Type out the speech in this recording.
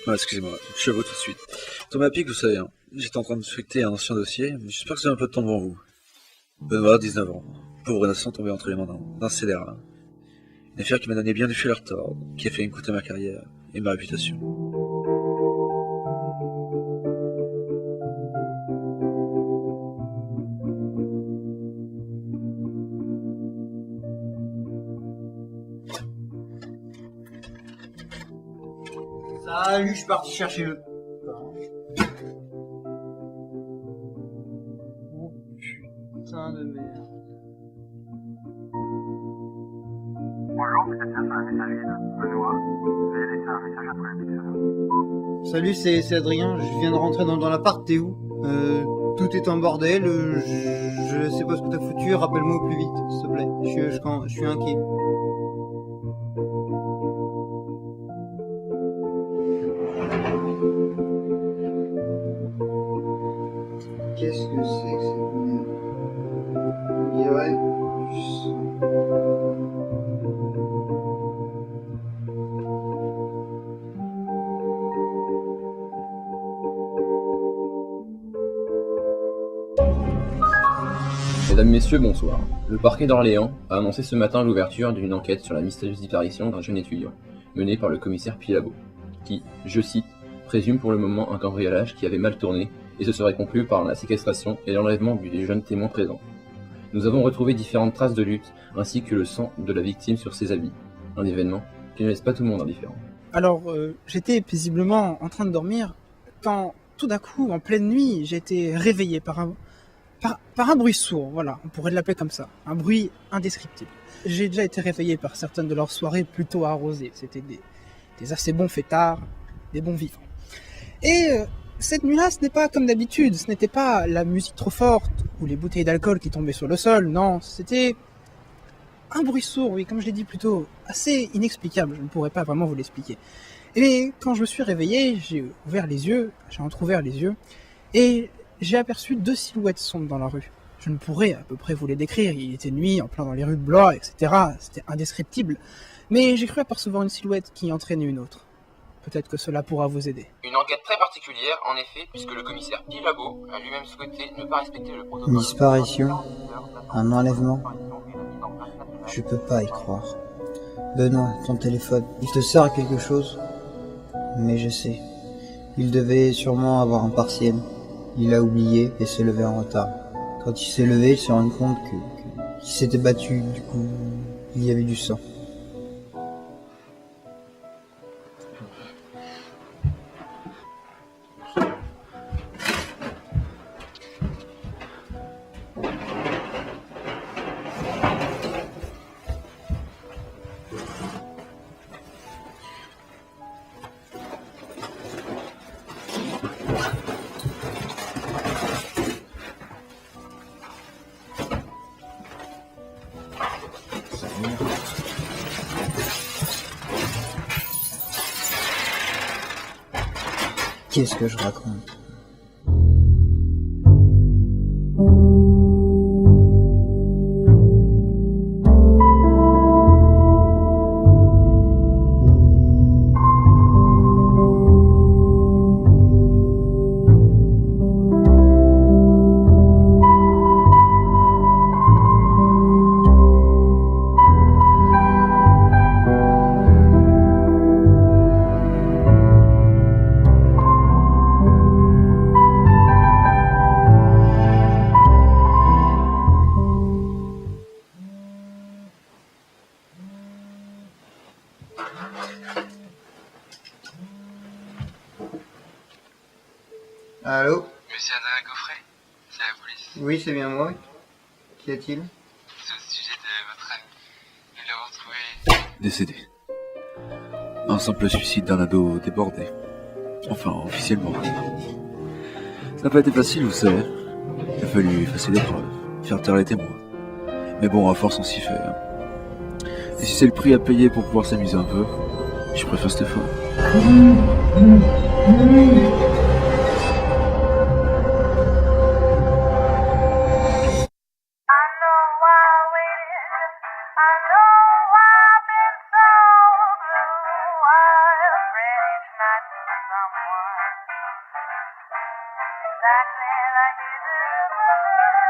Ouais, excusez-moi, je suis à vous tout de suite. Thomas Pic, vous savez, hein, j'étais en train de feuilleter un ancien dossier, mais j'espère que vous avez un peu de temps devant vous. Benoît, 19 ans. Pauvre innocent tombé entre les mains d'un scélérat. Une affaire qui m'a donné bien du fil à retordre, qui a fait écouter ma carrière et ma réputation. Salut, je suis parti chercher le... Oh putain de merde. Bonjour, vous êtes bien sur la messagerie de Benoît. Veuillez laisser un message après le bip sonore. Salut, c'est Adrien, je viens de rentrer dans l'appart, t'es où tout est en bordel, je sais pas ce que t'as foutu, rappelle-moi au plus vite, s'il te plaît, je suis inquiet. Qu'est-ce que c'est que cette merde? Il y aurait du sang. Mesdames, Messieurs, bonsoir. Le parquet d'Orléans a annoncé ce matin l'ouverture d'une enquête sur la mystérieuse disparition d'un jeune étudiant, menée par le commissaire Pilabo, qui, je cite, présume pour le moment un cambriolage qui avait mal tourné et se serait conclu par la séquestration et l'enlèvement du jeune témoin présent. Nous avons retrouvé différentes traces de lutte, ainsi que le sang de la victime sur ses habits. Un événement qui ne laisse pas tout le monde indifférent. Alors, j'étais paisiblement en train de dormir quand, tout d'un coup, en pleine nuit, j'ai été réveillé par un bruit sourd, voilà, on pourrait l'appeler comme ça, un bruit indescriptible. J'ai déjà été réveillé par certaines de leurs soirées plutôt arrosées, c'était des assez bons fêtards, des bons vivants. Et cette nuit-là, ce n'est pas comme d'habitude, ce n'était pas la musique trop forte ou les bouteilles d'alcool qui tombaient sur le sol, non, c'était un bruit sourd, oui, comme je l'ai dit plus tôt, assez inexplicable, je ne pourrais pas vraiment vous l'expliquer. Et quand je me suis réveillé, j'ai entrouvert les yeux, et j'ai aperçu deux silhouettes sombres dans la rue. Je ne pourrais à peu près vous les décrire, il était nuit, en plein dans les rues de Blois, etc. C'était indescriptible. Mais j'ai cru apercevoir une silhouette qui entraînait une autre. Peut-être que cela pourra vous aider. Une enquête très particulière, en effet, puisque le commissaire Pilabo a lui-même souhaité ne pas respecter le protocole. Une disparition, un enlèvement, je peux pas y croire. Benoît, ton téléphone, il te sert à quelque chose? Mais je sais, il devait sûrement avoir un partiel. Il a oublié et s'est levé en retard. Quand il s'est levé, il s'est rendu compte qu'il s'était battu, du coup, il y avait du sang. Qu'est-ce que je raconte? Allô? Monsieur Adrien Coffret, c'est la police. Oui, c'est bien moi. Qu'y a-t-il? C'est au sujet de votre ami. Nous l'avons retrouvé. Décédé. Un simple suicide d'un ado débordé. Enfin, officiellement. Ça n'a pas été facile, vous savez. Il a fallu effacer les preuves, faire taire les témoins. Mais bon, à force, on s'y fait. Hein. Et si c'est le prix à payer pour pouvoir s'amuser un peu, je préfère Stéphane. exactly like you do.